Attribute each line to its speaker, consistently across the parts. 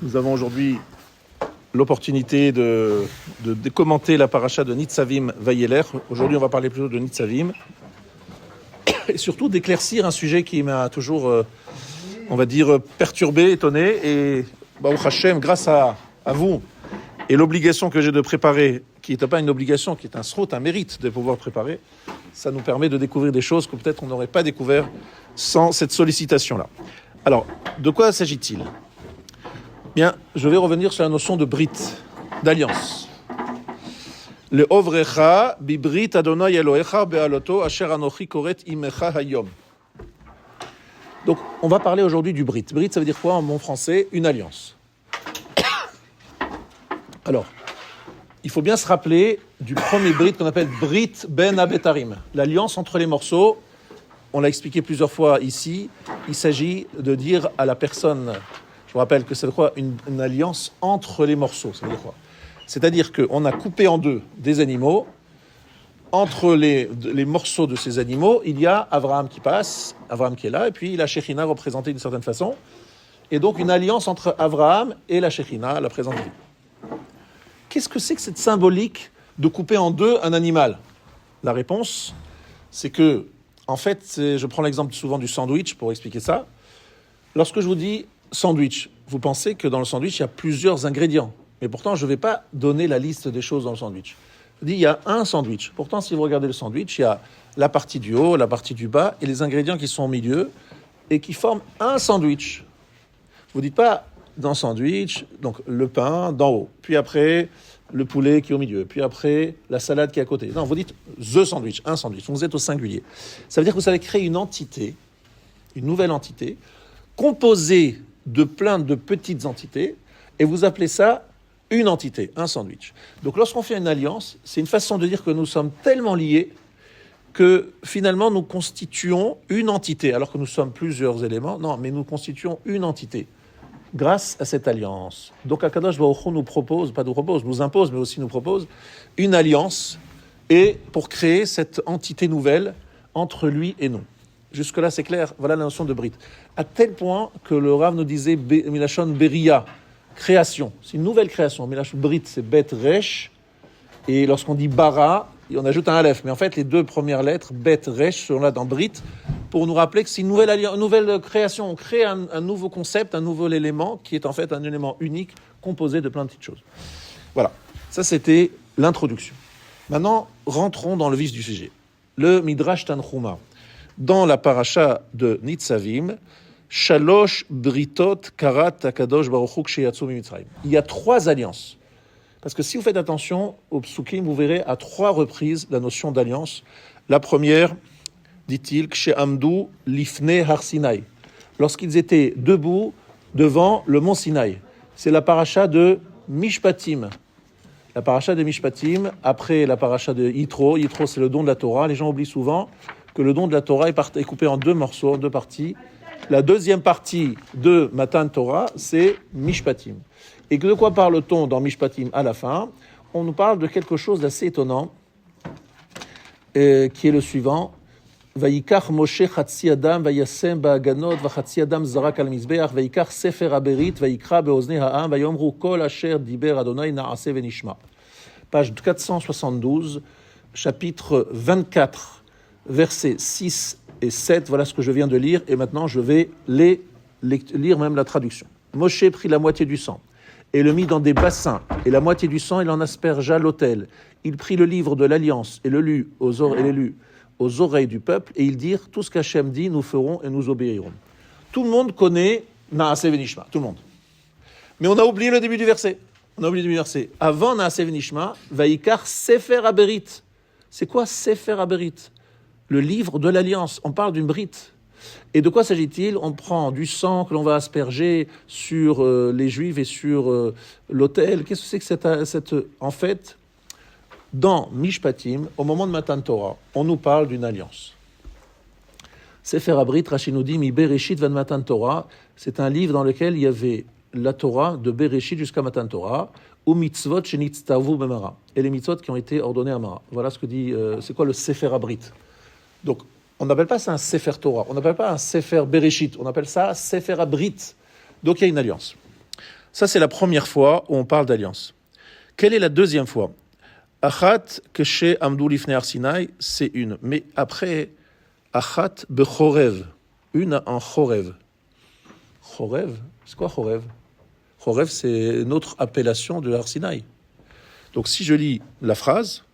Speaker 1: Nous avons aujourd'hui l'opportunité de commenter la paracha de Nitzavim Vayeler. Aujourd'hui, on va parler plutôt de Nitzavim. Et surtout d'éclaircir un sujet qui m'a toujours, on va dire, perturbé, étonné. Et Baruch Hashem, grâce à vous et l'obligation que j'ai de préparer, qui n'est pas une obligation, qui est un srout, un mérite de pouvoir préparer, ça nous permet de découvrir des choses que peut-être on n'aurait pas découvert sans cette sollicitation-là. Alors, de quoi s'agit-il ? Bien, je vais revenir sur la notion de brit, d'alliance. Le ovrecha bibrit Adonai Elohecha be'aloto asher anochi koret imecha hayom. Donc, on va parler aujourd'hui du brit. Brit, ça veut dire quoi en bon français ? Une alliance. Alors, il faut bien se rappeler du premier brit qu'on appelle brit ben abetarim, l'alliance entre les morceaux. On l'a expliqué plusieurs fois ici. Il s'agit de dire à la personne. Je vous rappelle que c'est quoi une alliance entre les morceaux. Ça veut dire quoi ? C'est-à-dire qu'on a coupé en deux des animaux. Entre les morceaux de ces animaux, il y a Abraham qui passe, Abraham qui est là, et puis la Shekhinah représentée d'une certaine façon. Et donc une alliance entre Abraham et la Shekhinah, la présence divine. Qu'est-ce que c'est que cette symbolique de couper en deux un animal ? La réponse, c'est que, en fait, je prends l'exemple souvent du sandwich pour expliquer ça. Lorsque je vous dis sandwich, vous pensez que dans le sandwich, il y a plusieurs ingrédients. Mais pourtant, je ne vais pas donner la liste des choses dans le sandwich. Je dis, il y a un sandwich. Pourtant, si vous regardez le sandwich, il y a la partie du haut, la partie du bas, et les ingrédients qui sont au milieu, et qui forment un sandwich. Vous ne dites pas dans le sandwich, donc le pain d'en haut, puis après, le poulet qui est au milieu, puis après, la salade qui est à côté. Non, vous dites the sandwich, un sandwich. Vous êtes au singulier. Ça veut dire que vous allez créer une entité, une nouvelle entité, composée de plein de petites entités, et vous appelez ça une entité, un sandwich. Donc lorsqu'on fait une alliance, c'est une façon de dire que nous sommes tellement liés que finalement nous constituons une entité, alors que nous sommes plusieurs éléments, non, mais nous constituons une entité, grâce à cette alliance. Donc Akadosh Baruch Hu nous impose, mais aussi nous propose une alliance, et pour créer cette entité nouvelle entre lui et nous. Jusque-là, c'est clair. Voilà la notion de brit. À tel point que le Rav nous disait Milachon Beria, création. C'est une nouvelle création. Milachon Brit, c'est Bet Resh. Et lorsqu'on dit Bara, on ajoute un Aleph. Mais en fait, les deux premières lettres, Bet Resh, sont là dans Brit, pour nous rappeler que c'est une nouvelle création. On crée un nouveau concept, un nouvel élément, qui est en fait un élément unique, composé de plein de petites choses. Voilà. Ça, c'était l'introduction. Maintenant, rentrons dans le vif du sujet. Le Midrash Tanchuma. Dans la paracha de Nitzavim, Shalosh Britot Karat Akadosh Baruch Hu Ksheyatsu Mimitzrayim. Il y a 3 alliances. Parce que si vous faites attention au psukim, vous verrez à 3 reprises la notion d'alliance. La première, dit-il, Kshe'amdu Lifnei Har Sinai. Lorsqu'ils étaient debout devant le mont Sinaï. C'est la paracha de Mishpatim. La paracha de Mishpatim, après la paracha de Yitro. Yitro, c'est le don de la Torah. Les gens oublient souvent que le don de la Torah est coupé en 2 morceaux, en 2 parties. La deuxième partie de Matan Torah, c'est Mishpatim. Et de quoi parle-t-on dans Mishpatim à la fin ? On nous parle de quelque chose d'assez étonnant, qui est le suivant. Vayikach Moshe Chatzi Adam Vayasem Ba'aganot Vachatzi Adam Zarak al Mizbeach Vayikach Sefer Aberit Vayikra Beoznei Ha'am Vayomru Kol Asher Diber Adonai Na'ase Venishma. Page 472, chapitre 24. Versets 6 et 7, voilà ce que je viens de lire, et maintenant je vais lire même la traduction. Moshe prit la moitié du sang, et le mit dans des bassins, et la moitié du sang, il en aspergea l'autel. Il prit le livre de l'Alliance, et le lut aux oreilles du peuple, et ils dirent, tout ce qu'Hachem dit, nous ferons et nous obéirons. Tout le monde connaît Naaseh Venishma, tout le monde. Mais on a oublié le début du verset. Avant Naaseh Venishma, Vayikar Sefer Aberit. C'est quoi Sefer Aberit ? Le livre de l'Alliance, on parle d'une brite. Et de quoi s'agit-il ? On prend du sang que l'on va asperger sur les Juifs et sur l'autel. Qu'est-ce que c'est que cette... En fait, dans Mishpatim, au moment de Matan Torah, on nous parle d'une alliance. Sefer Abrit, Rashi nous dit, Mi Bereshit van Matan Torah, c'est un livre dans lequel il y avait la Torah de Bereshit jusqu'à Matan Torah, ou mitzvot shenitztavu b'mara, et les mitzvot qui ont été ordonnés à Mara. Voilà ce que dit, c'est quoi le Sefer Abrit ? Donc, on n'appelle pas ça un Sefer Torah, on n'appelle pas un Sefer Bereshit, on appelle ça Sefer Abrit. Donc, il y a une alliance. Ça, c'est la première fois où on parle d'alliance. Quelle est la deuxième fois? Achat keshe amdu lifnei har Sinai, c'est une. Mais après, achat bechorev, une en chorev. Chorev, c'est quoi chorev? Chorev, c'est une autre appellation de Har Sinai. Donc si je lis la phrase,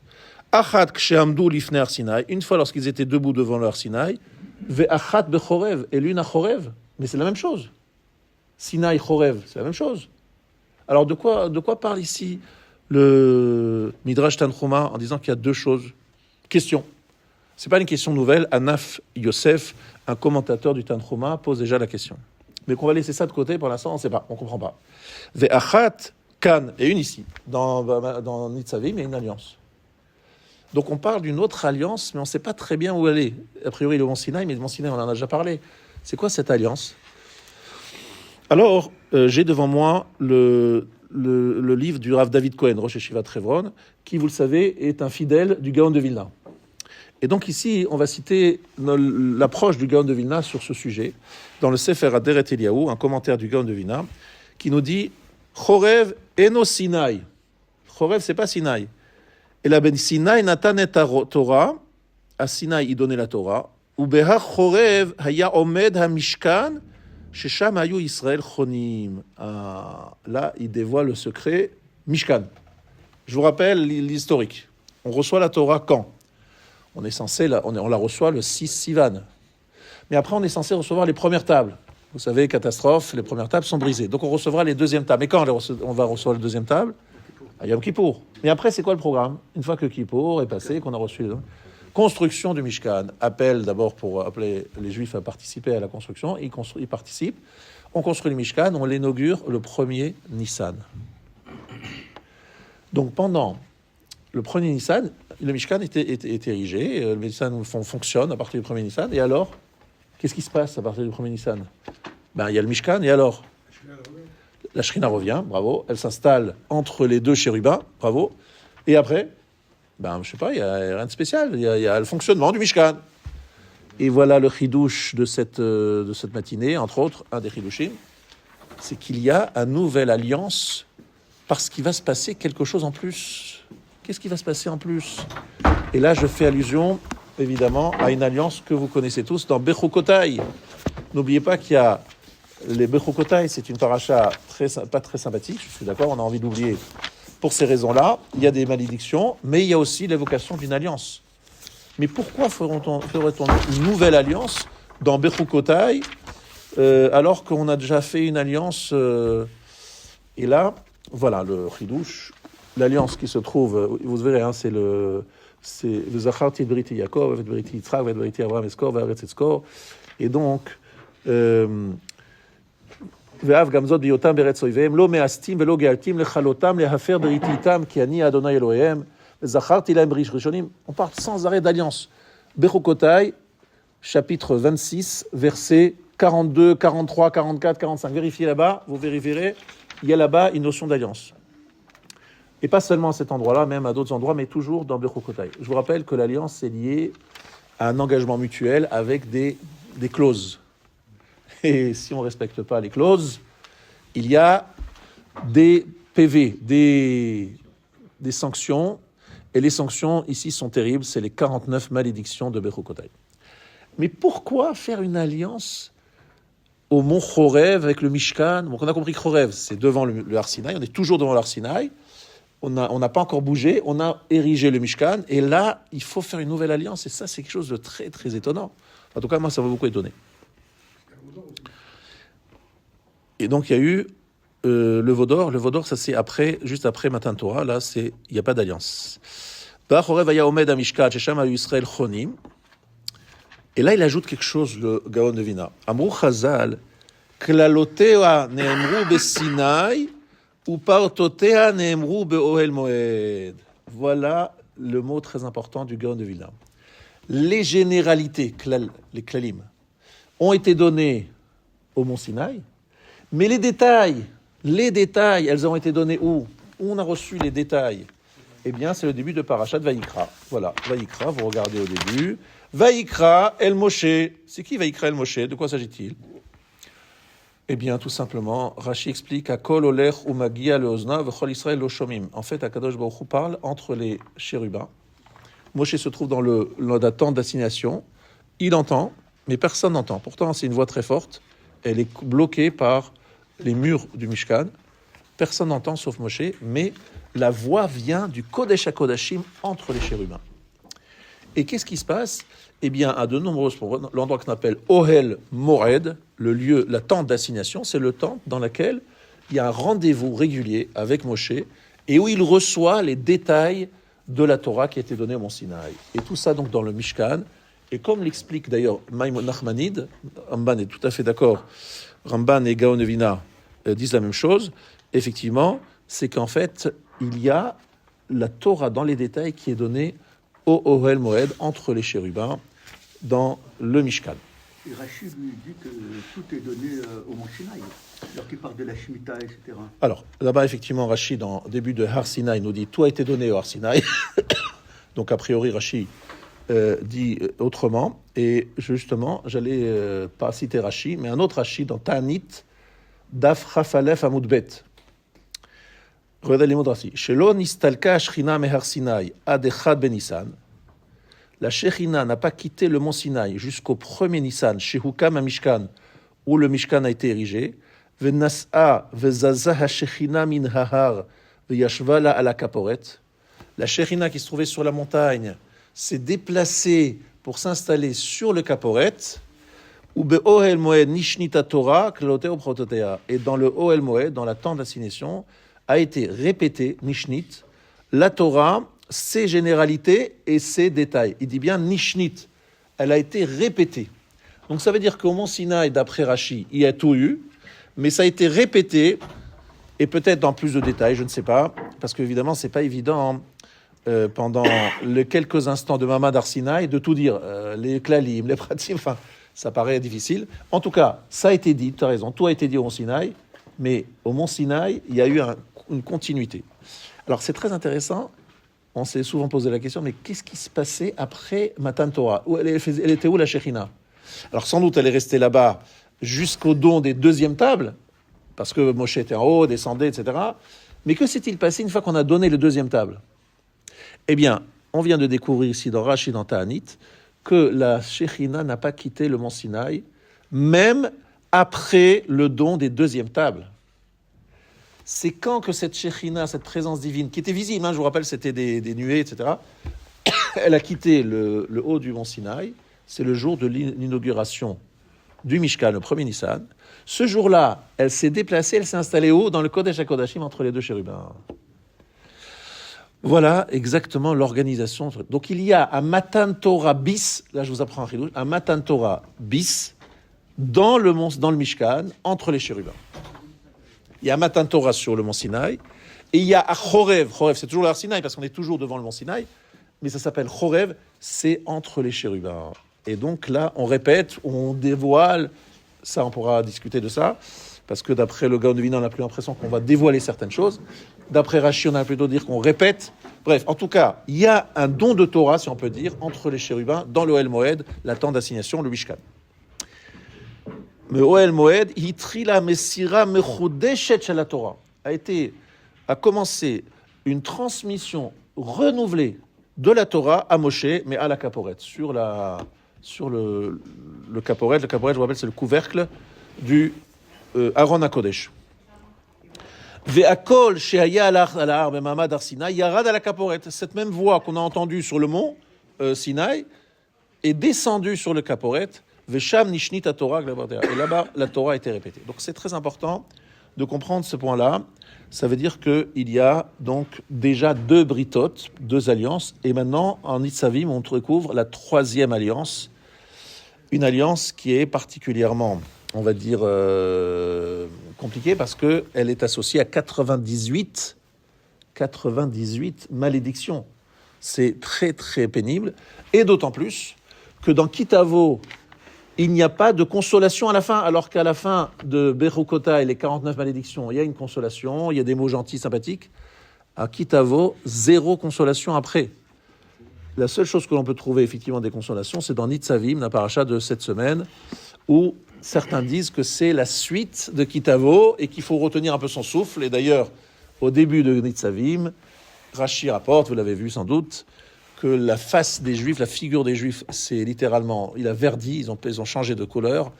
Speaker 1: achat keshe amdu lifnei har Sinai, une fois lorsqu'ils étaient debout devant le Har Sinai, ve achat bechorev, et l'une à chorev, mais c'est la même chose. Sinai, chorev, c'est la même chose. Alors de quoi parle ici le Midrash Tanchuma en disant qu'il y a deux choses? Question. C'est pas une question nouvelle. Anaf Yosef, un commentateur du Tanchuma, pose déjà la question. Mais qu'on va laisser ça de côté pour l'instant, on ne sait pas, on ne comprend pas. Ve'achat kan, et une ici, dans Nitzavim, il y a une alliance. Donc on parle d'une autre alliance, mais on ne sait pas très bien où elle est. A priori, le Mont Sinaï, mais le Mont Sinaï, on en a déjà parlé. C'est quoi cette alliance? Alors, j'ai devant moi le livre du Rav David Cohen, Rosh Yeshivat Hebron, qui, vous le savez, est un fidèle du Gaon de Vilna. Et donc ici, on va citer l'approche du Gaon de Vilna sur ce sujet, dans le Sefer Aderet Eliyahu, un commentaire du Gaon de Vilna, qui nous dit « Chorev eno Sinai ». Chorev, c'est pas Sinai. Et la ben Sinai natan et Torah, à Sinai, il donnait la Torah, « Ubeha Chorev haya omed ha-mishkan » Shesham Hayu Israël Chonim. Là, il dévoile le secret Mishkan. Je vous rappelle l'historique. On reçoit la Torah quand? On est censé, on la reçoit le 6 Sivan. Mais après, on est censé recevoir les premières tables. Vous savez, catastrophe, les premières tables sont brisées. Donc on recevra les deuxièmes tables. Mais quand on va recevoir les deuxièmes tables? À Yom Kippour. Mais après, c'est quoi le programme? Une fois que Kippour est passé, qu'on a reçu les construction du Mishkan, appel d'abord pour appeler les Juifs à participer à la construction, ils participent, on construit le Mishkan, on l'inaugure le 1er Nissan. Donc pendant le 1er Nissan, le Mishkan est érigé, le Mishkan fonctionne à partir du 1er Nissan, et alors, qu'est-ce qui se passe à partir du 1er Nissan? Il y a le Mishkan, et alors la Shrina revient, bravo, elle s'installe entre les deux chérubins, bravo, et après je ne sais pas, il n'y a rien de spécial. Il y a le fonctionnement du Mishkan. Et voilà le chidouche de cette matinée, entre autres, un des chidouchim, c'est qu'il y a une nouvelle alliance parce qu'il va se passer quelque chose en plus. Qu'est-ce qui va se passer en plus? Et là, je fais allusion, évidemment, à une alliance que vous connaissez tous dans Bechukotai. N'oubliez pas qu'il y a les Bechukotai, c'est une paracha pas très sympathique, je suis d'accord, on a envie d'oublier. Pour ces raisons-là, il y a des malédictions, mais il y a aussi l'évocation d'une alliance. Mais pourquoi ferait-on une nouvelle alliance dans Bechukotai alors qu'on a déjà fait une alliance et là, voilà le chidouche, l'alliance qui se trouve, vous verrez, c'est le Zacharti et Beriti Yaakov, et Beriti Yitzhak, et Beriti Avraham Eskor, et Eretz Eskor, et donc ואף גם זאת בהיותם בארץ אויביהם, לא מאסתים ולא גאלתים לכלותם להפר בריתי איתם, כי אני אדוני אלוהיהם, וזכרתי להם בריש ראשונים. On parle sans arrêt d'alliance. Bechukotai, chapitre 26, versets 42, 43, 44, 45. Vérifiez là-bas, vous vérifierez, il y a là-bas une notion d'alliance. Et pas seulement à cet endroit-là, même à d'autres endroits, mais toujours dans Bechukotai. Je vous rappelle que l'alliance est liée à un engagement mutuel avec des clauses. Et si on ne respecte pas les clauses, il y a des PV, des sanctions. Et les sanctions, ici, sont terribles. C'est les 49 malédictions de Bechukotai. Mais pourquoi faire une alliance au mont Chorev avec le Mishkan? Donc on a compris que Chorev, c'est devant le Har Sinai. On est toujours devant le Har Sinai. On n'a pas encore bougé. On a érigé le Mishkan. Et là, il faut faire une nouvelle alliance. Et ça, c'est quelque chose de très, très étonnant. En tout cas, moi, ça m'a beaucoup étonné. Et donc, il y a eu le Vaudor. Le Vaudor, ça c'est juste après Matan Torah. Là, il n'y a pas d'alliance. Et là, il ajoute quelque chose, le Gaon de Vilna. Amrou Chazal, klalotea neemru besinai, ou partotea neemru beohel moed. Voilà le mot très important du Gaon de Vilna. Les généralités, les klalim, ont été données au Mont Sinaï, mais les détails, elles ont été données où on a reçu les détails? Eh bien, c'est le début de Parashat Vayikra. Voilà, Vayikra, vous regardez au début. Vayikra El Moshe. C'est qui Vayikra El Moshe? De quoi s'agit-il? Eh bien, tout simplement, Rashi explique à Kol Oler Umagia le Ozna v'Chol Israël lo Shomim. En fait, Akadosh Baruch Hu parle entre les chérubins. Moshe se trouve dans la tente d'assignation. Il entend, mais personne n'entend. Pourtant, c'est une voix très forte. Elle est bloquée par les murs du Mishkan. Personne n'entend sauf Moshe, mais la voix vient du Kodesh HaKodashim entre les chérubins. Et qu'est-ce qui se passe? Eh bien, à de nombreuses reprises, l'endroit qu'on appelle Ohel Mored, le lieu, la tente d'assignation, c'est le temple dans lequel il y a un rendez-vous régulier avec Moshe et où il reçoit les détails de la Torah qui a été donnée au Mont Sinaï. Et tout ça donc dans le Mishkan. Et comme l'explique d'ailleurs Maimon Nachmanide, Ramban est tout à fait d'accord, Ramban et Gaon Evina disent la même chose, effectivement, c'est qu'en fait, il y a la Torah dans les détails qui est donnée au Ohel Moed, entre les chérubins, dans le Mishkan.
Speaker 2: Et Rachid lui dit que tout est donné au Mont Sinaï, alors qu'il parle de la Shemitah, etc.
Speaker 1: Alors, là-bas, effectivement, Rachid, en début de Har Sinaï, nous dit « Tout a été donné au Har Sinaï ». Donc, a priori, Rachid dit autrement. Et justement, j'allais pas citer Rachid, mais un autre Rachid dans Ta'anit, Daf Chafalef Amud Bet. Regardez les mots de Rachid. Shelo nistalka Ashchina mehar Sinaï ad echad ben Nissan. La Shechina n'a pas quitté le mont Sinaï jusqu'au premier Nissan, chez Hukam Mishkan, où le Mishkan a été érigé. Venas'a vezaza ha-Shechina min hahar veyashvala ala kaporet. La Shechina qui se trouvait sur la montagne s'est déplacée pour s'installer sur le kaporet. Ou be'ohel moed nishnita Torah kloteo prototea. Et dans le Ohel Moed, dans la tente d'assignation, a été répété, nishnit, la Torah, ses généralités et ses détails. Il dit bien nishnit, elle a été répétée. Donc ça veut dire qu'au Mont Sinaï, d'après Rashi, il y a tout eu, mais ça a été répété, et peut-être dans plus de détails, je ne sais pas, parce qu'évidemment, c'est pas évident, pendant les quelques instants de Mamad Har Sinaï, de tout dire, les klalim, les pratim, enfin, ça paraît difficile. En tout cas, ça a été dit, tu as raison, tout a été dit au Mont Sinaï, mais au Mont Sinaï, il y a eu une continuité. Alors c'est très intéressant, on s'est souvent posé la question, mais qu'est-ce qui se passait après Matan Torah? Elle était où la Shechina? Alors sans doute elle est restée là-bas jusqu'au don des deuxièmes tables, parce que Moshe était en haut, descendait, etc. Mais que s'est-il passé une fois qu'on a donné le deuxième table? Eh bien, on vient de découvrir ici dans Rashi, dans Ta'anit, que la Shechina n'a pas quitté le mont Sinaï, même après le don des deuxièmes tables. C'est quand que cette Shechina, cette présence divine, qui était visible, je vous rappelle, c'était des nuées, etc., elle a quitté le haut du mont Sinaï. C'est le jour de l'inauguration du Mishkan, le premier Nissan. Ce jour-là, elle s'est déplacée, elle s'est installée haut dans le Kodesh HaKodashim entre les deux chérubins. Voilà exactement l'organisation. Donc il y a un Matan Torah bis, là je vous apprends un chidouche, un Matan Torah bis dans le Mishkan, entre les chérubins. Il y a un Matan Torah sur le mont Sinaï, et il y a à Chorev, c'est toujours le Har Sinaï, parce qu'on est toujours devant le mont Sinaï, mais ça s'appelle Chorev, c'est entre les chérubins. Et donc là, on répète, on dévoile, ça on pourra discuter de ça, parce que d'après le Gaon de Vina, on a plus l'impression qu'on va dévoiler certaines choses. D'après Rashi, on a plutôt dire qu'on répète. Bref, en tout cas, il y a un don de Torah, si on peut dire, entre les chérubins, dans le Ohel Moed, la tente d'assignation, le Mishkan. Le Ohel Moed, Hitrila Mesira Mechodeshet Shel Torah, a commencé une transmission renouvelée de la Torah à Moshe, mais à la Kaporet, sur le Kaporet. Le Kaporet, je vous rappelle, c'est le couvercle du Aaron HaKodesh. Ve'akol she'haya al har b'mamad har Sinaï yarad ala Kaporet. Cette même voix qu'on a entendue sur le mont Sinaï est descendue sur le Kaporet. Ve'sham nishnit Torah. Et là-bas, la Torah a été répétée. Donc c'est très important de comprendre ce point-là. Ça veut dire qu'il y a donc déjà 2 britot, 2 alliances, et maintenant en Nitzavim, on découvre la 3e alliance, une alliance qui est particulièrement, on va dire, compliquée parce qu'elle est associée à 98 malédictions. C'est très très pénible, et d'autant plus que dans Kitavo, il n'y a pas de consolation à la fin, alors qu'à la fin de Berukota et les 49 malédictions, il y a une consolation, il y a des mots gentils, sympathiques. À Kitavo, 0 consolation après. La seule chose que l'on peut trouver effectivement des consolations, c'est dans Nitzavim, la paracha de cette semaine, où certains disent que c'est la suite de Kitavo et qu'il faut retenir un peu son souffle. Et d'ailleurs, au début de Nitzavim, Rashi rapporte, vous l'avez vu sans doute, que la face des Juifs, la figure des Juifs, c'est littéralement, il a verdi, ils ont changé de couleur,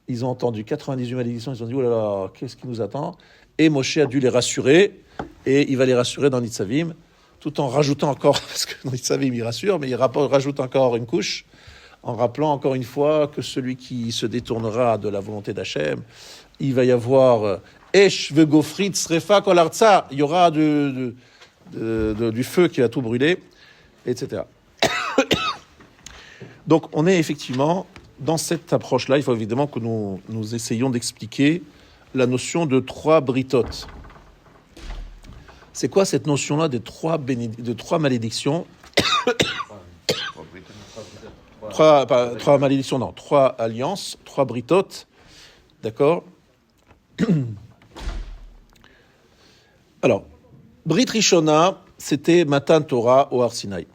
Speaker 1: ils ont entendu 98 malédictions, ils ont dit, oh là là, qu'est-ce qui nous attend? Et Moshe a dû les rassurer, et il va les rassurer dans Nitzavim, tout en rajoutant encore, parce que dans Nitzavim il rassure, mais il rajoute encore une couche, en rappelant encore une fois que celui qui se détournera de la volonté d'Hachem, il va y avoir Esh vegofrit srefa kol artsa, il y aura du feu qui va tout brûler, etc. Donc on est effectivement dans cette approche-là. Il faut évidemment que nous essayions d'expliquer la notion de 3 britotes. C'est quoi cette notion-là de 3 malédictions? 3 malédictions, non, 3 alliances, 3 britotes, d'accord? Alors, Brit Rishona, c'était Matan Torah au Har Sinaï.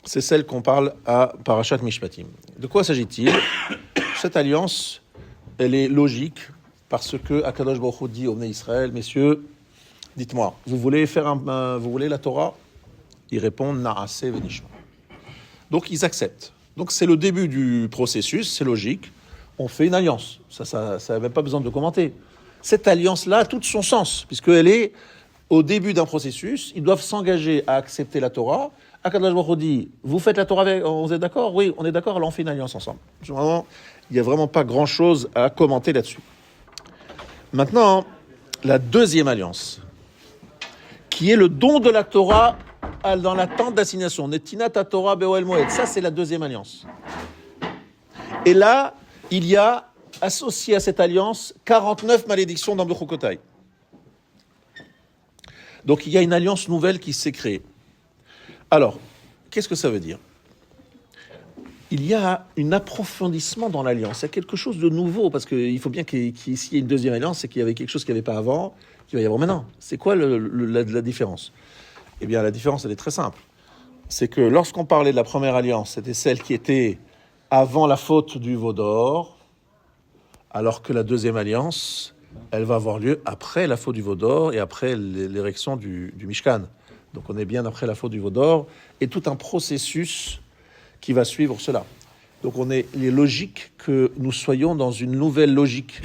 Speaker 1: C'est celle qu'on parle à Parashat Mishpatim. De quoi s'agit-il? Cette alliance, elle est logique parce que Akadosh Baruch Hu dit aux Bnei Israël, messieurs, dites-moi, vous voulez la Torah? Ils répondent Naaseh venishma. Donc ils acceptent. Donc c'est le début du processus, c'est logique. On fait une alliance. Ça n'a même pas besoin de commenter. Cette alliance-là a tout son sens puisqu'elle est au début d'un processus. Ils doivent s'engager à accepter la Torah. Akadosh Baruch Hu dit, vous faites la Torah avec, vous êtes d'accord? Oui, on est d'accord, alors on fait une alliance ensemble. Vraiment, il n'y a vraiment pas grand-chose à commenter là-dessus. Maintenant, la deuxième alliance, qui est le don de la Torah dans la tente d'assignation. Netinat Torah be'oel moed. Ça, c'est la deuxième alliance. Et là, il y a associé à cette alliance 49 malédictions dans Bechukotai. Donc, il y a une alliance nouvelle qui s'est créée. Alors, qu'est-ce que ça veut dire? Il y a un approfondissement dans l'alliance. Il y a quelque chose de nouveau, parce qu'il faut bien s'il y ait une deuxième alliance, c'est qu'il y avait quelque chose qu'il n'y avait pas avant, qu'il va y avoir maintenant. C'est quoi la différence? Eh bien, la différence, elle est très simple. C'est que lorsqu'on parlait de la première alliance, c'était celle qui était avant la faute du veau d'or, alors que la deuxième alliance, elle va avoir lieu après la faute du veau d'or et après l'érection du Mishkan. Donc on est bien après la faute du veau d'or et tout un processus qui va suivre cela. Donc il est logique que nous soyons dans une nouvelle logique.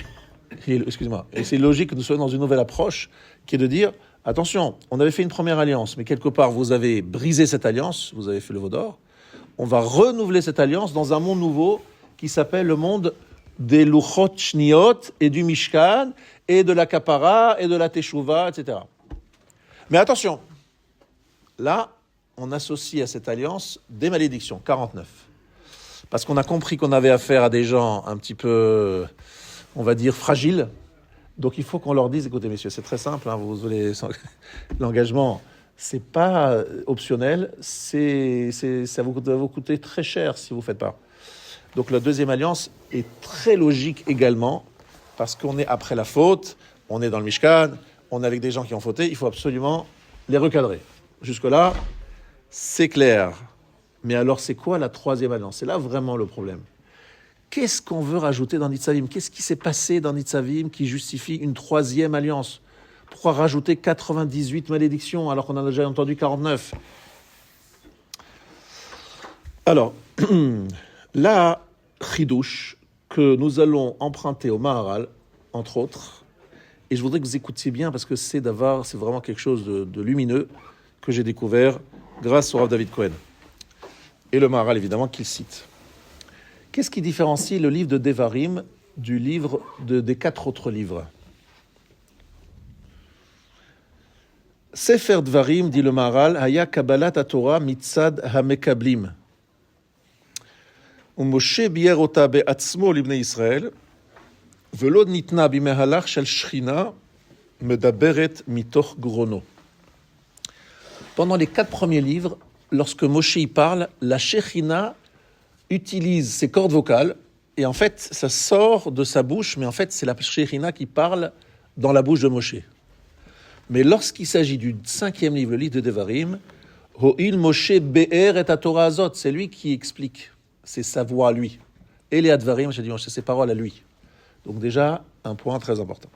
Speaker 1: Excusez-moi. Et c'est logique que nous soyons dans une nouvelle approche qui est de dire, attention, on avait fait une première alliance, mais quelque part vous avez brisé cette alliance, vous avez fait le veau d'or. On va renouveler cette alliance dans un monde nouveau qui s'appelle le monde des Luchot Shniot et du Mishkan et de la Kapara et de la Teshuvah, etc. Mais attention, là, on associe à cette alliance des malédictions, 49. Parce qu'on a compris qu'on avait affaire à des gens un petit peu, on va dire, fragiles. Donc il faut qu'on leur dise, écoutez messieurs, c'est très simple, hein, l'engagement, c'est pas optionnel, ça va vous coûter très cher si vous ne faites pas. Donc la deuxième alliance est très logique également, parce qu'on est après la faute, on est dans le Mishkan, on est avec des gens qui ont fauté, il faut absolument les recadrer. Jusque-là, c'est clair. Mais alors, c'est quoi la troisième alliance? C'est là vraiment le problème. Qu'est-ce qu'on veut rajouter dans Nitzavim? Qu'est-ce qui s'est passé dans Nitzavim qui justifie une troisième alliance? Pourquoi rajouter 98 malédictions alors qu'on en a déjà entendu 49? Alors, la chidouche que nous allons emprunter au Maharal, entre autres, et je voudrais que vous écoutiez bien parce que c'est vraiment quelque chose de lumineux que j'ai découvert grâce au Rav David Cohen. Et le Maharal, évidemment, qu'il cite. Qu'est-ce qui différencie le livre de Devarim du livre des 4 autres livres? Sefer Dvarim, dit le Maharal, Haya Kabbalat HaTorah mitzad hamekablim. Moshe bier ota be'atzmo libnei Israël, velo nitna bimehalach shel shchina medaberet mitoch grono. Pendant les 4 premiers livres, lorsque Moshe y parle, la Shechina utilise ses cordes vocales, et en fait, ça sort de sa bouche, mais en fait, c'est la Shechina qui parle dans la bouche de Moshe. Mais lorsqu'il s'agit du 5e livre, le livre de Devarim, Ho'il Moshe be'er et Torah azot, c'est lui qui explique, c'est sa voix à lui. Et les Advarim, c'est ses paroles à lui. Donc déjà, un point très important.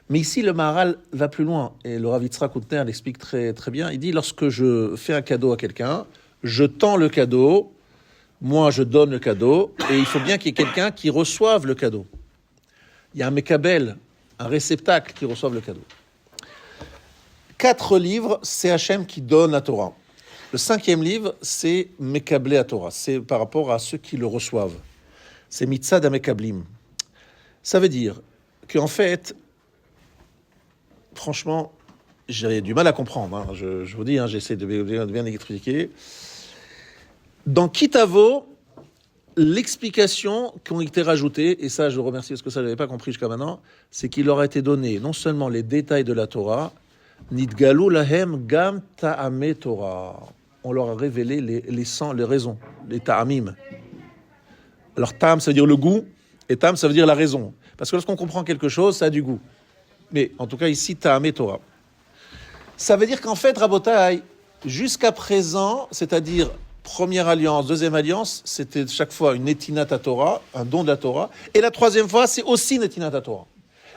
Speaker 1: Mais ici, le Maharal va plus loin, et le Rav Yitzhak Hutner l'explique très, très bien. Il dit, lorsque je fais un cadeau à quelqu'un, je tends le cadeau, moi je donne le cadeau, et il faut bien qu'il y ait quelqu'un qui reçoive le cadeau. Il y a un Mekabel, un réceptacle qui reçoive le cadeau. 4 livres, c'est Hachem qui donne la Torah. Le 5e livre, c'est Mekablé à Torah, c'est par rapport à ceux qui le reçoivent. C'est Mitzad HaMekablim. Ça veut dire qu'en fait, franchement, j'ai du mal à comprendre. Hein. Je vous dis, hein, j'essaie de bien expliquer. Dans Kitavo, l'explication qui a été rajoutée, et ça je vous remercie parce que ça je n'avais pas compris jusqu'à maintenant, c'est qu'il leur a été donné non seulement les détails de la Torah, Nidgalu lahem gam ta'ame Torah. On leur a révélé les raisons, les ta'amim. Alors ta'am ça veut dire le goût, et ta'am ça veut dire la raison. Parce que lorsqu'on comprend quelque chose, ça a du goût. Mais en tout cas ici, ta'ame Torah. Ça veut dire qu'en fait, Rabotai, jusqu'à présent, c'est-à-dire première alliance, deuxième alliance, c'était chaque fois une Netinat Torah, un don de la Torah. Et la troisième fois, c'est aussi Netinat Torah.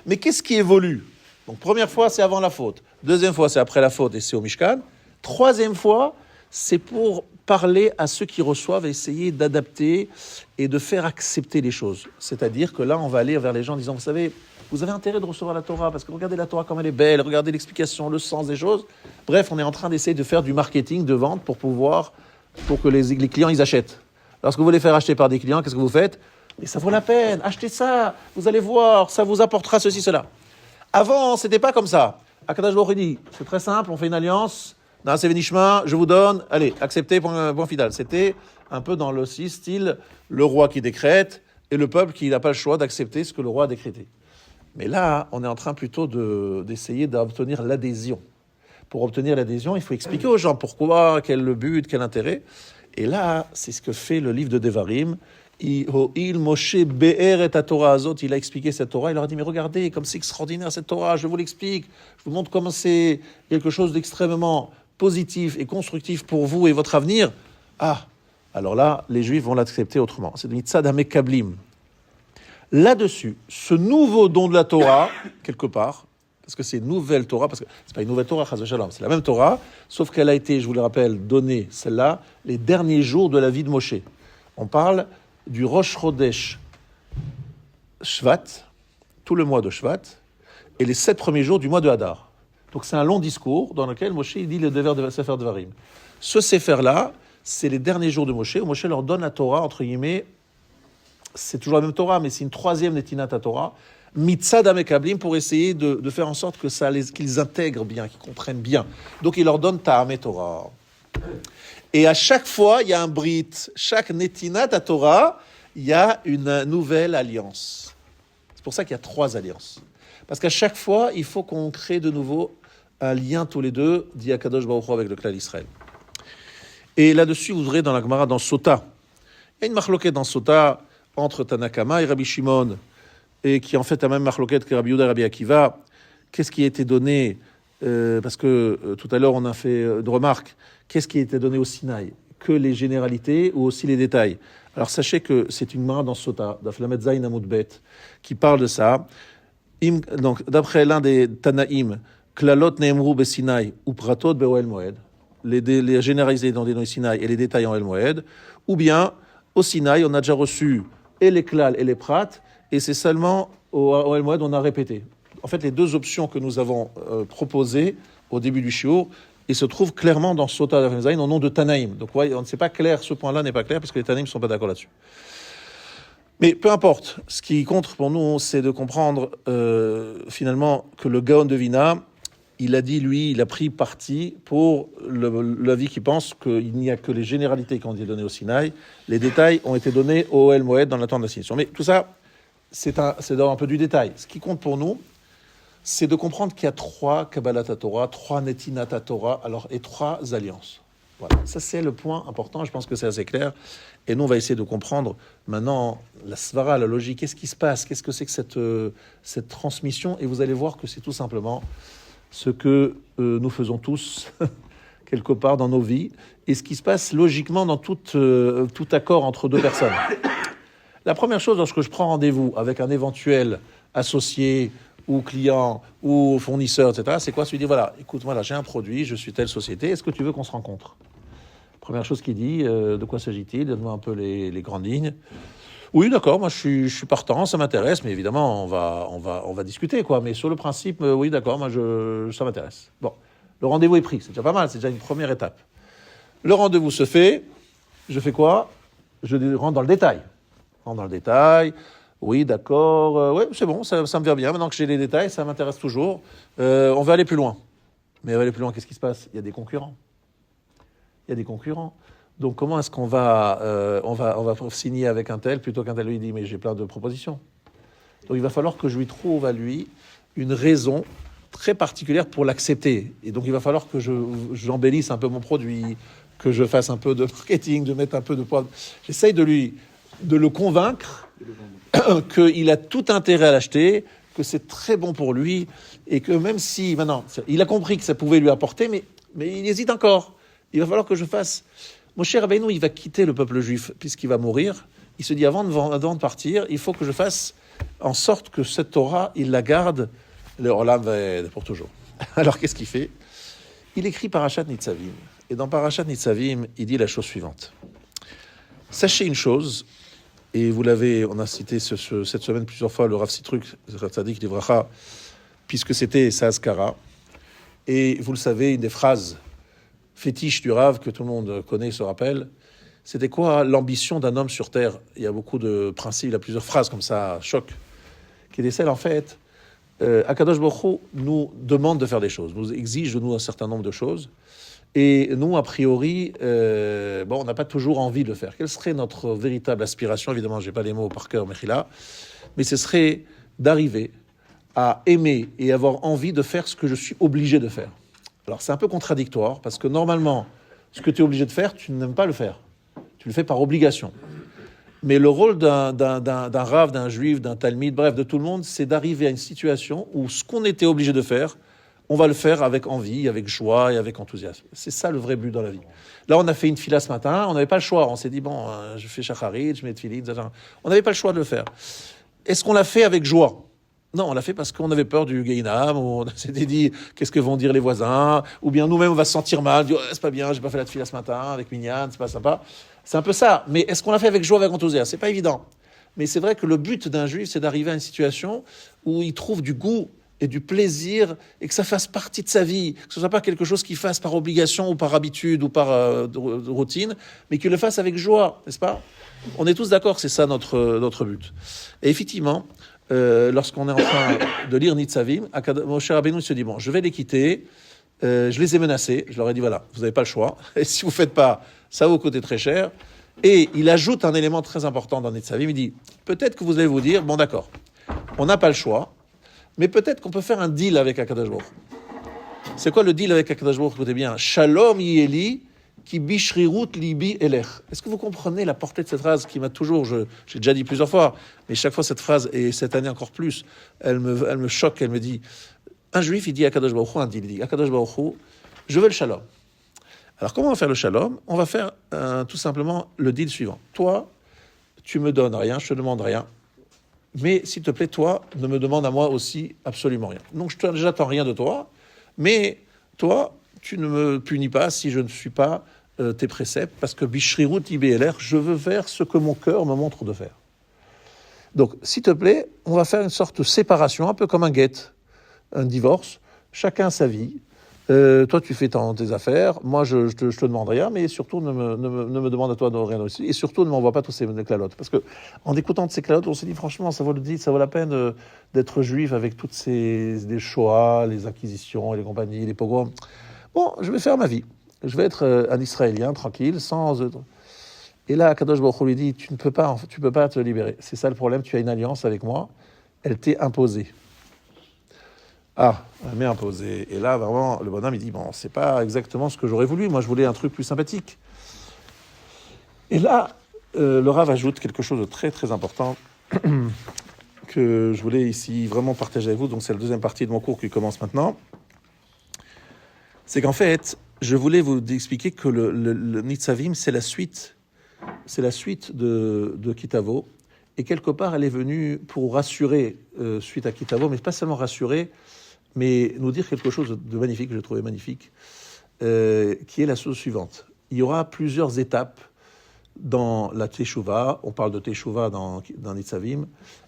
Speaker 1: Mais qu'est-ce qui évolue? Donc première fois, c'est avant la faute. Deuxième fois, c'est après la faute et c'est au Mishkan. Troisième fois, c'est pour parler à ceux qui reçoivent et essayer d'adapter et de faire accepter les choses. C'est-à-dire que là, on va aller vers les gens en disant, vous savez, vous avez intérêt de recevoir la Torah, parce que regardez la Torah comme elle est belle, regardez l'explication, le sens des choses. Bref, on est en train d'essayer de faire du marketing, de vente, pour que les clients, ils achètent. Lorsque vous voulez faire acheter par des clients, qu'est-ce que vous faites? Et ça vaut la peine, achetez ça, vous allez voir, ça vous apportera ceci, cela. Avant, c'était pas comme ça. Akadosh Baruch Hu dit, c'est très simple, on fait une alliance, Naaseh Venishma, je vous donne, allez, acceptez, point final. C'était un peu dans le style, le roi qui décrète, et le peuple qui n'a pas le choix d'accepter ce que le roi a décrété. Mais là, on est en train plutôt d'essayer d'obtenir l'adhésion. Pour obtenir l'adhésion, il faut expliquer aux gens pourquoi, quel le but, quel intérêt. Et là, c'est ce que fait le livre de Devarim. Il Moshe Be'er et Torah Azot, il a expliqué cette Torah. Il leur a dit, mais regardez, comme c'est extraordinaire cette Torah, je vous l'explique. Je vous montre comment c'est quelque chose d'extrêmement positif et constructif pour vous et votre avenir. Ah, alors là, les Juifs vont l'accepter autrement. C'est le Mitzad HaMekablim. Là-dessus, ce nouveau don de la Torah, quelque part, parce que c'est une nouvelle Torah, parce que c'est pas une nouvelle Torah, Chas v'Shalom, c'est la même Torah, sauf qu'elle a été, je vous le rappelle, donnée, celle-là, les derniers jours de la vie de Moshe. On parle du Rosh Chodesh Shvat, tout le mois de Shvat, et les 7 premiers jours du mois de Hadar. Donc c'est un long discours dans lequel Moshe il dit le dever de Sefer Devarim. Ce Sefer-là, c'est les derniers jours de Moshe, où Moshe leur donne la Torah, entre guillemets, c'est toujours la même Torah, mais c'est une troisième Netinat Torah, Mitzad HaMekablim, pour essayer de faire en sorte que qu'ils intègrent bien, qu'ils comprennent bien. Donc il leur donne Ta'ame Torah. Et à chaque fois, il y a un brit. Chaque Netinat Torah, il y a une nouvelle alliance. C'est pour ça qu'il y a 3 alliances. Parce qu'à chaque fois, il faut qu'on crée de nouveau un lien tous les deux, dit Akadosh Baruch Hu avec le clan d'Israël. Et là-dessus, vous verrez dans la Gemara, dans Sota, il y a une marloquette dans Sota entre Tanakama et Rabbi Shimon, et qui en fait a même marloquette que Rabbi Yehuda et Rabbi Akiva. Qu'est-ce qui a été donné parce que tout à l'heure on a fait de remarques. Qu'est-ce qui a été donné au Sinaï? Que les généralités ou aussi les détails? Alors sachez que c'est une Gemara dans Sota, d'Aflamet Zayin Amud Bet, qui parle de ça. Donc d'après l'un des Tanaïm, Klalot Neemru Besinaï ou Pratot Be'oel Moed, les généralités dans le Sinaï et les détails en El Moed, ou bien au Sinaï on a déjà reçu et les klal et les prat, et c'est seulement au El Moed on a répété. En fait, les 2 options que nous avons proposées au début du shiur, ils se trouvent clairement dans Sota d'Aflamet Zayin au nom de Tanaïm. Donc, ouais, on ne sait pas clair, ce point-là n'est pas clair, parce que les Tanaïm ne sont pas d'accord là-dessus. Mais peu importe, ce qui compte pour nous, c'est de comprendre finalement que le Gaon de Vina, il a dit, lui, il a pris parti pour l'avis qui pense qu'il n'y a que les généralités qui ont été données au Sinaï. Les détails ont été donnés au El Moed dans l'attente d'assignation. Mais tout ça, c'est dans un peu du détail. Ce qui compte pour nous, c'est de comprendre qu'il y a 3 Kabbalat Torah, 3 Netinat Torah, et 3 alliances. Voilà, ça c'est le point important, je pense que c'est assez clair. Et nous, on va essayer de comprendre maintenant la svara, la logique, qu'est-ce qui se passe, qu'est-ce que c'est que cette transmission, et vous allez voir que c'est tout simplement ce que nous faisons tous, quelque part dans nos vies, et ce qui se passe logiquement dans tout accord entre 2 personnes. La première chose, lorsque je prends rendez-vous avec un éventuel associé ou client ou fournisseur, etc., c'est quoi? Je lui dis, voilà, écoute, voilà, j'ai un produit, je suis telle société, est-ce que tu veux qu'on se rencontre? Première chose qu'il dit, de quoi s'agit-il? Donne-moi un peu les grandes lignes. Oui, d'accord, moi je suis partant, ça m'intéresse, mais évidemment, on va discuter, quoi. Mais sur le principe, oui, d'accord, moi ça m'intéresse. Bon, le rendez-vous est pris, c'est déjà pas mal, c'est déjà une première étape. Le rendez-vous se fait, je fais quoi? Je rentre dans le détail. Je rentre dans le détail, oui, d'accord, oui, c'est bon, ça me vient bien. Maintenant que j'ai les détails, ça m'intéresse toujours. On va aller plus loin. Mais on va aller plus loin, qu'est-ce qui se passe? Il y a des concurrents. Il y a des concurrents. Donc comment est-ce qu'on va, on va signer avec un tel plutôt qu'un tel lui dit mais j'ai plein de propositions. Donc il va falloir que je lui trouve à lui une raison très particulière pour l'accepter. Et donc il va falloir que j'embellisse un peu mon produit, que je fasse un peu de marketing, de mettre un peu de poids. J'essaye de le convaincre qu'il a tout intérêt à l'acheter, que c'est très bon pour lui et que même si maintenant il a compris que ça pouvait lui apporter, mais il hésite encore. Il va falloir que je fasse. Mon cher Rabbeinu, il va quitter le peuple juif puisqu'il va mourir. Il se dit avant de partir, il faut que je fasse en sorte que cette Torah, il la garde, le Olam pour toujours. Alors qu'est-ce qu'il fait? Il écrit Parashat Nitzavim. Et dans Parashat Nitzavim, il dit la chose suivante. Sachez une chose, et on a cité cette semaine plusieurs fois le Rav Sitruk, Tzadik Livracha, puisque c'était sa Askara. Et vous le savez, une des phrases fétiche du Rav que tout le monde connaît, se rappelle, c'était quoi l'ambition d'un homme sur Terre? Il y a beaucoup de principes, il y a plusieurs phrases comme ça, choc, qui est celle en fait, Akadosh Baruch Hu nous demande de faire des choses, nous exige de nous un certain nombre de choses, et nous, a priori, on n'a pas toujours envie de le faire. Quelle serait notre véritable aspiration? Évidemment, je n'ai pas les mots par cœur, Mechila, mais ce serait d'arriver à aimer et avoir envie de faire ce que je suis obligé de faire. Alors c'est un peu contradictoire, parce que normalement, ce que tu es obligé de faire, tu n'aimes pas le faire. Tu le fais par obligation. Mais le rôle d'un Rav, d'un Juif, d'un Talmide, bref, de tout le monde, c'est d'arriver à une situation où ce qu'on était obligé de faire, on va le faire avec envie, avec joie et avec enthousiasme. C'est ça le vrai but dans la vie. Là, on a fait une fila ce matin, on n'avait pas le choix. On s'est dit, bon, je fais shacharit, je mets tefillin, etc. On n'avait pas le choix de le faire. Est-ce qu'on l'a fait avec joie? Non, on l'a fait parce qu'on avait peur du Gainam, ou on s'était dit qu'est-ce que vont dire les voisins, ou bien nous-mêmes on va se sentir mal, dire c'est pas bien, j'ai pas fait la tefila ce matin avec Minyan, c'est pas sympa. C'est un peu ça. Mais est-ce qu'on l'a fait avec joie, avec enthousiasme? C'est pas évident. Mais c'est vrai que le but d'un juif, c'est d'arriver à une situation où il trouve du goût et du plaisir et que ça fasse partie de sa vie, que ce soit pas quelque chose qu'il fasse par obligation ou par habitude ou par routine, mais qu'il le fasse avec joie, n'est-ce pas? On est tous d'accord, c'est ça notre but. Et effectivement, lorsqu'on est en train de lire Nitzavim, Moshe Rabbeinu se dit, bon, je vais les quitter, je les ai menacés, je leur ai dit, voilà, vous n'avez pas le choix, et si vous ne faites pas, ça va vous coûter très cher. Et il ajoute un élément très important dans Nitzavim, il dit, peut-être que vous allez vous dire, bon d'accord, on n'a pas le choix, mais peut-être qu'on peut faire un deal avec Akadosh Baruch Hu. C'est quoi le deal avec Akadosh Baruch Hu? Écoutez bien, Shalom Yeli, qui bishrirut libi elech. Est-ce que vous comprenez la portée de cette phrase qui m'a toujours, j'ai déjà dit plusieurs fois, mais chaque fois cette phrase, et cette année encore plus, elle me choque, elle me dit, un juif, il dit à Akadosh Baruch Hu, il dit, Akadosh Baruch Hu, je veux le shalom. Alors comment on va faire le shalom? On va faire tout simplement le deal suivant. Toi, tu me donnes rien, je te demande rien, mais s'il te plaît, toi, ne me demande à moi aussi absolument rien. Donc j'attends rien de toi, mais toi, tu ne me punis pas si je ne suis pas tes préceptes, parce que Bishrirut IBLR, je veux faire ce que mon cœur me montre de faire. Donc, s'il te plaît, on va faire une sorte de séparation, un peu comme un get, un divorce, chacun sa vie. Toi, tu fais tes affaires, moi, je te demande rien, mais surtout, ne me demande à toi de rien aussi, et surtout, ne m'envoie pas tous ces clalotes. Parce que, en écoutant ces clalotes, on s'est dit, franchement, ça vaut la peine d'être juif avec toutes les Shoah, les acquisitions, les compagnies, les pogroms. Bon, je vais faire ma vie. Je vais être un Israélien, tranquille, sans... Et là, Kadosh Baruch Hu lui dit, tu peux pas te libérer. C'est ça le problème, tu as une alliance avec moi, elle t'est imposée. Ah, elle m'est imposée. Et là, vraiment, le bonhomme, il dit, bon, c'est pas exactement ce que j'aurais voulu. Moi, je voulais un truc plus sympathique. Et là, le Rav ajoute quelque chose de très, très important que je voulais ici vraiment partager avec vous. Donc, c'est la deuxième partie de mon cours qui commence maintenant. C'est qu'en fait, je voulais vous expliquer que le Nitzavim, c'est la suite de Kitavo. Et quelque part, elle est venue pour rassurer, suite à Kitavo, mais pas seulement rassurer, mais nous dire quelque chose de magnifique, que j'ai trouvé magnifique, qui est la chose suivante. Il y aura plusieurs étapes dans la Teshuvah. On parle de Teshuvah dans Nitzavim.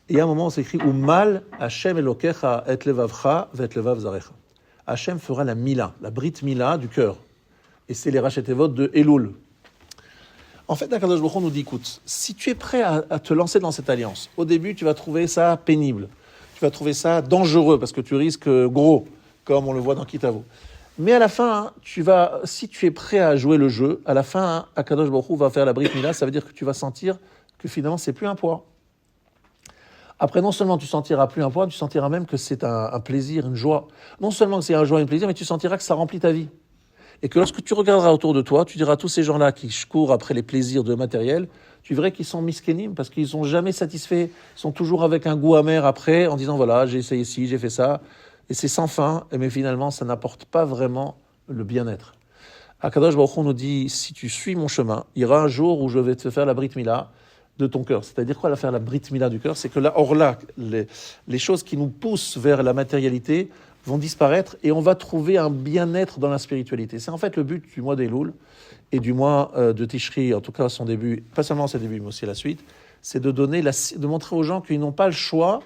Speaker 1: Et à un moment, on s'écrit « Umal Hashem Elokecha et levavcha vet levav zarecha ». Hashem fera la Mila, la Brit Mila du cœur. Et c'est les Rachetevot de Elul. En fait, Akadosh Baruch Hu nous dit, écoute, si tu es prêt à te lancer dans cette alliance, au début, tu vas trouver ça pénible. Tu vas trouver ça dangereux, parce que tu risques gros, comme on le voit dans Kitavo. Mais à la fin, si tu es prêt à jouer le jeu, à la fin, Akadosh Baruch Hu va faire la Brit Mila, ça veut dire que tu vas sentir que finalement, c'est plus un poids. Après, non seulement tu sentiras plus un poids, tu sentiras même que c'est un plaisir, une joie. Non seulement que c'est un joie et un plaisir, mais tu sentiras que ça remplit ta vie. Et que lorsque tu regarderas autour de toi, tu diras à tous ces gens-là qui courent après les plaisirs de matériel, tu verras qu'ils sont miskénim parce qu'ils sont jamais satisfaits, ils sont toujours avec un goût amer après, en disant voilà, j'ai essayé ci, j'ai fait ça, et c'est sans fin, mais finalement, ça n'apporte pas vraiment le bien-être. Akadosh Baruch Hu nous dit, si tu suis mon chemin, il y aura un jour où je vais te faire la Brit Mila de ton cœur. C'est-à-dire quoi, faire la Brit Mila du cœur? C'est que là, les choses qui nous poussent vers la matérialité vont disparaître et on va trouver un bien-être dans la spiritualité. C'est en fait le but du mois d'Elul et du mois de Tishri, en tout cas à son début, pas seulement à son début, mais aussi à la suite, c'est de montrer aux gens qu'ils n'ont pas le choix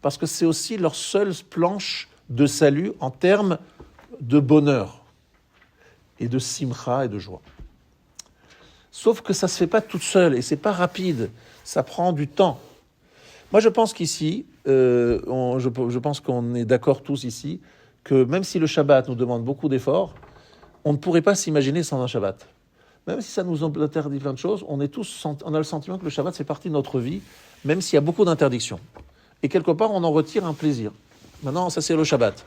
Speaker 1: parce que c'est aussi leur seule planche de salut en termes de bonheur et de simcha et de joie. Sauf que ça ne se fait pas toute seule et c'est pas rapide, ça prend du temps. Moi, je pense qu'ici, je pense qu'on est d'accord tous ici, que même si le Shabbat nous demande beaucoup d'efforts, on ne pourrait pas s'imaginer sans un Shabbat. Même si ça nous interdit plein de choses, on a le sentiment que le Shabbat fait partie de notre vie, même s'il y a beaucoup d'interdictions. Et quelque part, on en retire un plaisir. Maintenant, ça c'est le Shabbat.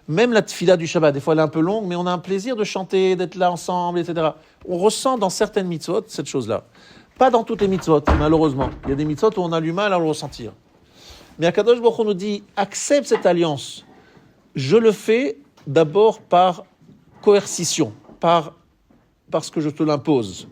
Speaker 1: Même la tfila du Shabbat, des fois elle est un peu longue, mais on a un plaisir de chanter, d'être là ensemble, etc. On ressent dans certaines mitzvot cette chose-là. Pas dans toutes les mitzvot, malheureusement. Il y a des mitzvot où on a du mal à le ressentir. Mais Akadosh Baruch Hu nous dit, accepte cette alliance. Je le fais d'abord par coercition, parce que je te l'impose.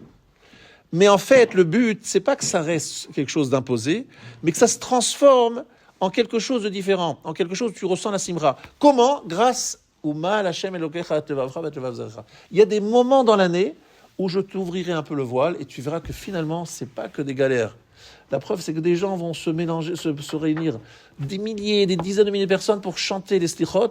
Speaker 1: Mais en fait, le but, c'est pas que ça reste quelque chose d'imposé, mais que ça se transforme en quelque chose de différent, en quelque chose où tu ressens la simra. Comment? Grâce au mal Hashem Elokecha tevavcha vatlevav zarecha. Il y a des moments dans l'année où je t'ouvrirai un peu le voile et tu verras que finalement, c'est pas que des galères. La preuve, c'est que des gens vont se mélanger, se réunir, des milliers, des dizaines de milliers de personnes pour chanter les slichot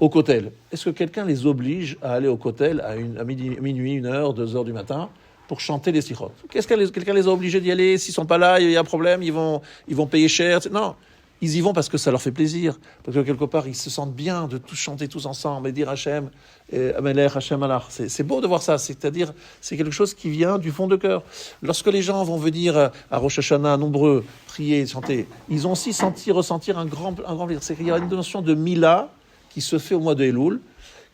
Speaker 1: au kotel. Est-ce que quelqu'un les oblige à aller au kotel à minuit, 1h, 2h du matin pour chanter les slichot? Quelqu'un les a obligés d'y aller? S'ils sont pas là, il y a un problème, ils vont payer cher. Non. Ils y vont parce que ça leur fait plaisir, parce que quelque part, ils se sentent bien de tous chanter tous ensemble et dire Hachem, Amelech, Hachem Alach. C'est beau de voir ça, c'est-à-dire, c'est quelque chose qui vient du fond de cœur. Lorsque les gens vont venir à Rosh Hashanah, nombreux, prier, chanter, ils ont aussi ressentir un grand plaisir. C'est qu'il y a une notion de Mila qui se fait au mois de Elul,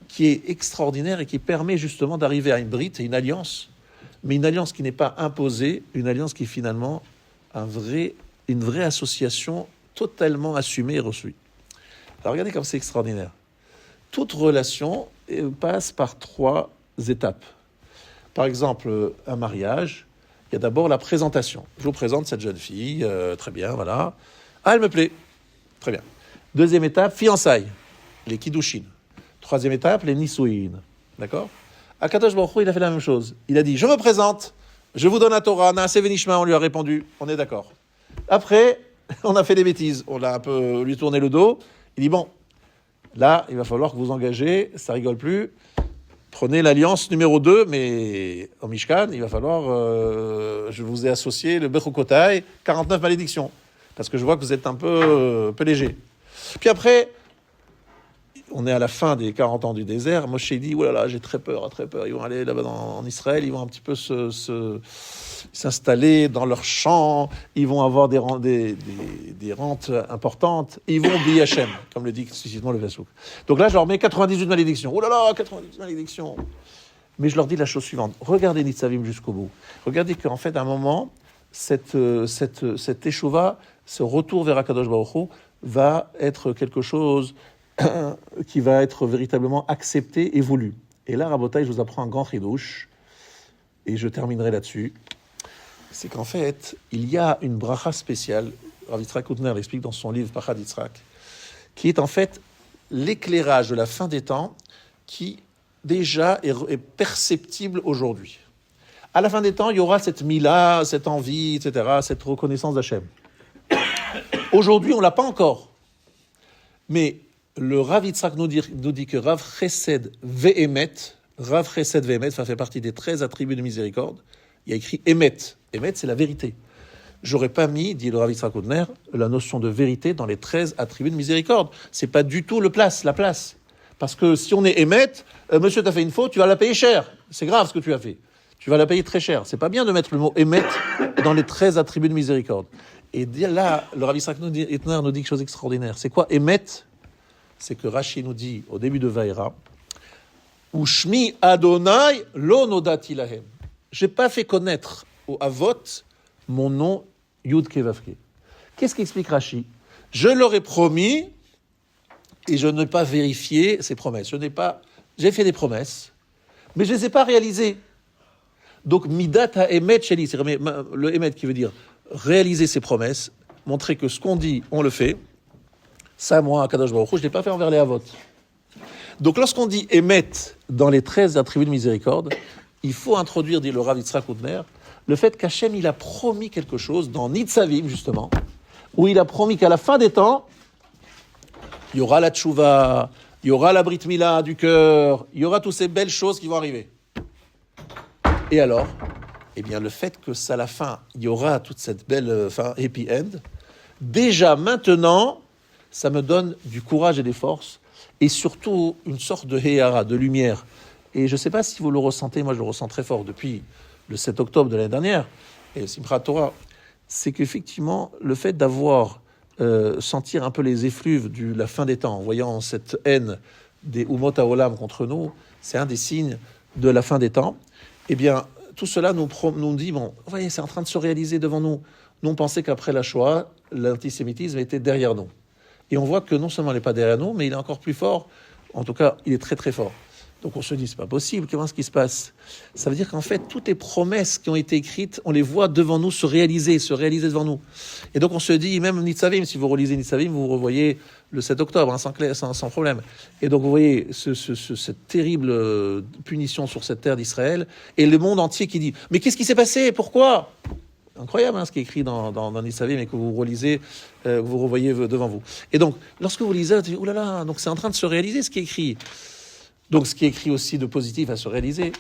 Speaker 1: qui est extraordinaire et qui permet justement d'arriver à une brite et une alliance, mais une alliance qui n'est pas imposée, une alliance qui est finalement une vraie association totalement assumé et reçu. Alors regardez comme c'est extraordinaire. Toute relation passe par 3 étapes. Par exemple, un mariage, il y a d'abord la présentation. Je vous présente cette jeune fille, très bien, voilà. Ah, elle me plaît, très bien. Deuxième étape, fiançailles, les kiddushin. Troisième étape, les nisuin. D'accord? Akadosh Baruch Hu, il a fait la même chose. Il a dit, je me présente, je vous donne la Torah, Naaseh Venishma, on lui a répondu, on est d'accord. Après, on a fait des bêtises, on a un peu lui tourné le dos. Il dit bon, là, il va falloir que vous engagez, ça rigole plus. Prenez l'alliance numéro 2, mais au Mishkan, il va falloir, je vous ai associé le Bechukotai, 49 malédictions, parce que je vois que vous êtes un peu léger. Puis après, on est à la fin des 40 ans du désert. Moshe dit, oh là là, j'ai très peur. Ils vont aller là-bas en Israël, ils vont un petit peu s'installer dans leurs champs, ils vont avoir des rentes importantes, et ils vont oublier Hachem, comme le dit explicitement le Passouk. Donc là, je leur mets 98 malédictions. Oh là là, 98 malédictions. Mais je leur dis la chose suivante. Regardez Nitzavim jusqu'au bout. Regardez qu'en fait, à un moment, cette échouva, ce retour vers Akadosh Baruch Hu, va être quelque chose qui va être véritablement accepté et voulu. Et là, Rabotai, je vous apprends un grand chidouche, et je terminerai là-dessus. c'est qu'en fait, il y a une bracha spéciale, Rav Yitzhak Hutner l'explique dans son livre Pachad Yitzhak, qui est en fait l'éclairage de la fin des temps qui déjà est perceptible aujourd'hui. À la fin des temps, il y aura cette mila, cette envie, etc., cette reconnaissance d'Hachem. Aujourd'hui, on ne l'a pas encore. Mais le Rav Yitzhak nous dit que Rav Chesed Ve'emet, ça fait partie des 13 attributs de miséricorde. Il y a écrit Emet. Emet, c'est la vérité. J'aurais pas mis, dit le Rav Yitzhak Hutner, la notion de vérité dans les 13 attributs de miséricorde. C'est pas du tout la place. Parce que si on est Emet, monsieur, tu as fait une faute, tu vas la payer cher. C'est grave ce que tu as fait. Tu vas la payer très cher. C'est pas bien de mettre le mot Emet dans les 13 attributs de miséricorde. Et là, le Rav Yitzhak Hutner nous dit quelque chose d'extraordinaire. C'est quoi Emet? C'est que Rashi nous dit au début de Vaïra, Ushmi Adonai lo nodati lahem. J'ai pas fait connaître au Avot mon nom Yud Ke Vav Ke. Qu'est-ce qu'explique Rashi? Je leur ai promis et je n'ai pas vérifié ces promesses. J'ai fait des promesses, mais je les ai pas réalisées. Donc Midat ha-emet sheli, c'est le emet qui veut dire réaliser ses promesses, montrer que ce qu'on dit, on le fait. Ça, moi, à Kadosh Baruch Hu, je ne l'ai pas fait envers les Avot. Donc, lorsqu'on dit émet dans les 13 attributs de miséricorde, il faut introduire, dit le Rav Yitzhak Hutner, le fait qu'Hachem, il a promis quelque chose dans Nitzavim, justement, où il a promis qu'à la fin des temps, il y aura la tchouva, il y aura la brit mila du cœur, il y aura toutes ces belles choses qui vont arriver. Et alors, eh bien, le fait que ça, à la fin, il y aura toute cette belle fin, happy end, déjà maintenant, ça me donne du courage et des forces, et surtout une sorte de héara, de lumière. Et je ne sais pas si vous le ressentez, moi je le ressens très fort depuis le 7 octobre de l'année dernière, et Simchat Torah, c'est qu'effectivement, le fait d'avoir sentir un peu les effluves de la fin des temps, en voyant cette haine des Umot HaOlam contre nous, c'est un des signes de la fin des temps. Eh bien, tout cela nous dit, bon, vous voyez, c'est en train de se réaliser devant nous. Nous, on pensait qu'après la Shoah, l'antisémitisme était derrière nous. Et on voit que non seulement il n'est pas derrière nous, mais il est encore plus fort. En tout cas, il est très très fort. Donc on se dit, c'est pas possible, qu'est-ce qui se passe? Ça veut dire qu'en fait, toutes les promesses qui ont été écrites, on les voit devant nous se réaliser devant nous. Et donc on se dit, même Nitzavim, si vous relisez Nitzavim, vous revoyez le 7 octobre, sans problème. Et donc vous voyez cette terrible punition sur cette terre d'Israël, et le monde entier qui dit, mais qu'est-ce qui s'est passé? Pourquoi? Incroyable ce qui est écrit dans Nitzavim et que vous relisez, vous revoyez devant vous. Et donc, lorsque vous lisez, vous dites, oh là là, donc c'est en train de se réaliser ce qui est écrit. Donc ce qui est écrit aussi de positif à se réaliser.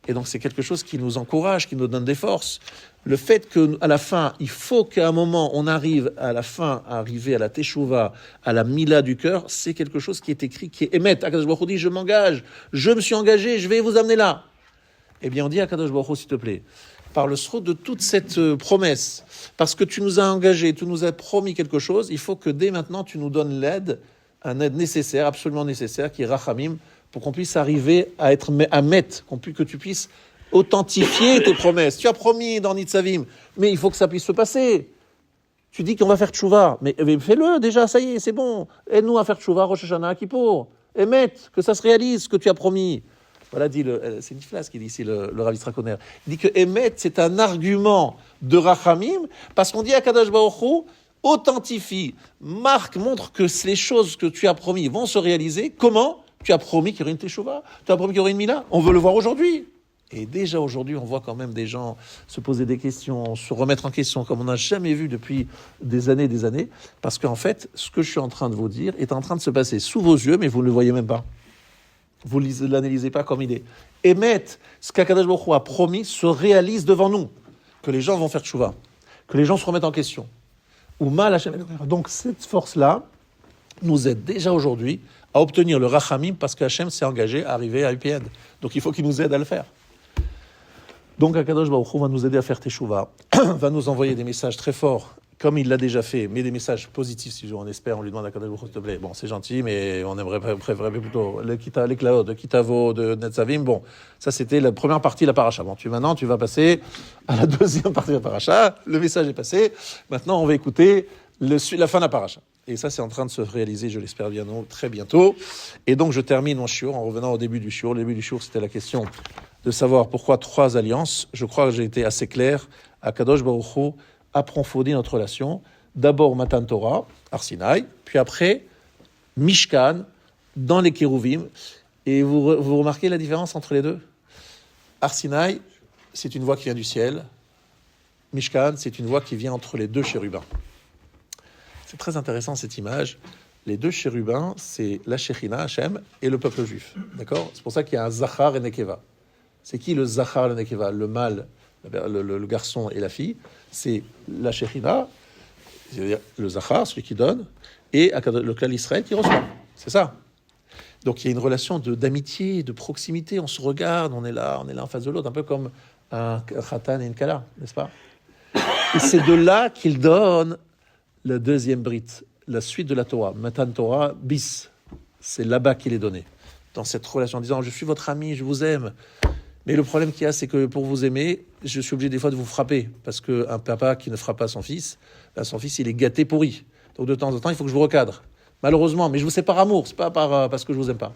Speaker 1: Et donc c'est quelque chose qui nous encourage, qui nous donne des forces. Le fait qu'à la fin, il faut qu'à un moment, on arrive à la fin, à arriver à la teshuva, à la mila du cœur, c'est quelque chose qui est écrit, qui est émet. Akadosh Baruch Hu dit, je m'engage, je me suis engagé, je vais vous amener là. Eh bien on dit à Akadosh Baruch Hu, s'il te plaît, par le srout de toute cette promesse, parce que tu nous as engagés, tu nous as promis quelque chose, il faut que dès maintenant tu nous donnes l'aide, une aide nécessaire, absolument nécessaire, qui est Rachamim, pour qu'on puisse arriver à être à mettre, que tu puisses authentifier tes promesses. Tu as promis dans Nitzavim, mais il faut que ça puisse se passer. Tu dis qu'on va faire tchouva, mais fais-le déjà, ça y est, c'est bon. Aide-nous à faire tchouva, Rosh Hashanah, Kippour. Et mette, que ça se réalise, ce que tu as promis. Voilà, c'est Niflas qui dit ici le Rav Yitzhak Hutner. Il dit que Emet, c'est un argument de Rachamim, parce qu'on dit à Kadosh Baruch Hu, authentifie, montre que les choses que tu as promis vont se réaliser. Comment? Tu as promis qu'il y aurait une teshuva, tu as promis qu'il y aurait une mila. On veut le voir aujourd'hui. Et déjà aujourd'hui, on voit quand même des gens se poser des questions, se remettre en question, comme on n'a jamais vu depuis des années, parce qu'en fait, ce que je suis en train de vous dire est en train de se passer sous vos yeux, mais vous ne le voyez même pas. Vous ne l'analysez pas comme il est. Émet, ce qu'Akadosh Baruch Hu a promis se réalise devant nous. Que les gens vont faire tchouva, que les gens se remettent en question. Ou mal Hashem. Donc cette force-là nous aide déjà aujourd'hui à obtenir le Rachamim parce que Hashem s'est engagé à arriver à UPN. Donc il faut qu'il nous aide à le faire. Donc Akadosh Baruch Hu va nous aider à faire Teshuvah, va nous envoyer des messages très forts, comme il l'a déjà fait, mais des messages positifs, si on espère, on lui demande à Akadosh Baruch Hu, s'il te plaît. Bon, c'est gentil, mais on aimerait préférer plutôt les Klaot, de Kitavo, de Netzavim. Bon, ça c'était la première partie de la paracha. Bon, maintenant tu vas passer à la deuxième partie de la paracha. Le message est passé. Maintenant on va écouter la fin de la paracha. Et ça, c'est en train de se réaliser, je l'espère bien, très bientôt. Et donc, je termine mon shiur en revenant au début du shiur. Le début du shiur, c'était la question de savoir pourquoi 3 alliances. Je crois que j'ai été assez clair Akadosh Baruch Hu approfondit notre relation. D'abord Matan Torah, Har Sinaï, puis après Mishkan, dans les Kérouvim. Et vous remarquez la différence entre les deux? Har Sinaï, c'est une voix qui vient du ciel. Mishkan, c'est une voix qui vient entre les deux chérubins. C'est très intéressant cette image. Les deux chérubins, c'est la Shekhinah, Hachem, et le peuple juif. D'accord? C'est pour ça qu'il y a un Zachar et Nekeva. C'est qui le Zachar et le Nekeva? Le mâle, le garçon et la fille. C'est la Shekhinah, c'est-à-dire le Zachar, celui qui donne, et le Klal Israël qui reçoit. C'est ça. Donc il y a une relation d'amitié, de proximité. On se regarde, on est là en face de l'autre, un peu comme un Khatan et une Kala, n'est-ce pas? Et c'est de là qu'il donne le deuxième brit, la suite de la Torah, Matan Torah bis. C'est là-bas qu'il est donné, dans cette relation, en disant je suis votre ami, je vous aime. Mais le problème qu'il y a, c'est que pour vous aimer, je suis obligé des fois de vous frapper, parce qu'un papa qui ne frappe pas son fils, il est gâté pourri. Donc de temps en temps, il faut que je vous recadre. Malheureusement, mais je vous sais par amour, c'est pas parce que je vous aime pas.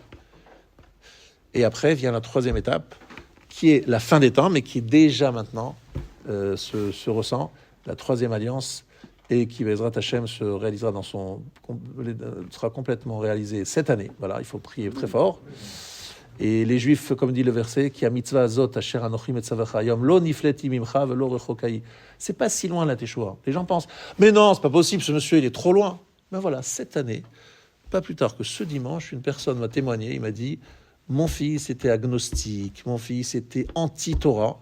Speaker 1: Et après vient la troisième étape, qui est la fin des temps, mais qui déjà maintenant se ressent, la troisième alliance, et qui, Bezrat Hashem, se réalisera sera complètement réalisée cette année. Voilà, il faut prier très fort. Et les Juifs, comme dit le verset, qui a mitzvah azot asher anochim et tzavachayom lo nifleti mimcha velo rechokai. C'est pas si loin la Teshuva. Les gens pensent, mais non, c'est pas possible, ce monsieur il est trop loin. Ben voilà, cette année, pas plus tard que ce dimanche, une personne m'a témoigné, il m'a dit, mon fils était agnostique, mon fils était anti-Torah,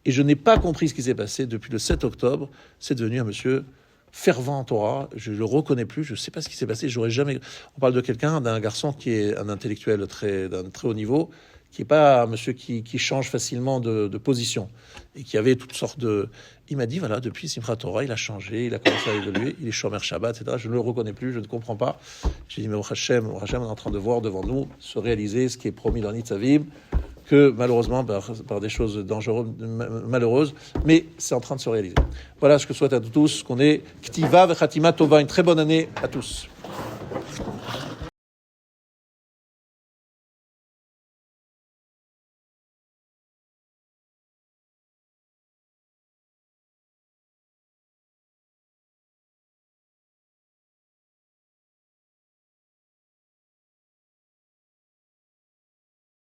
Speaker 1: et je n'ai pas compris ce qui s'est passé depuis le 7 octobre. C'est devenu un monsieur fervent en Torah, je le reconnais plus, je ne sais pas ce qui s'est passé, j'aurais jamais... On parle de quelqu'un, d'un garçon qui est un intellectuel d'un très haut niveau, qui n'est pas un monsieur qui change facilement de position, et qui avait toutes sortes de... Il m'a dit, voilà, depuis Simchat Torah, il a changé, il a commencé à évoluer, il est Shomer Shabbat, etc. Je ne le reconnais plus, je ne comprends pas. J'ai dit, mais au Hashem, on est en train de voir devant nous se réaliser ce qui est promis dans Nitzavim, que malheureusement, par des choses dangereuses, malheureuses, mais c'est en train de se réaliser. Voilà ce que je souhaite à tous, qu'on ait Ktiva Vechatima Tova, une très bonne année à tous.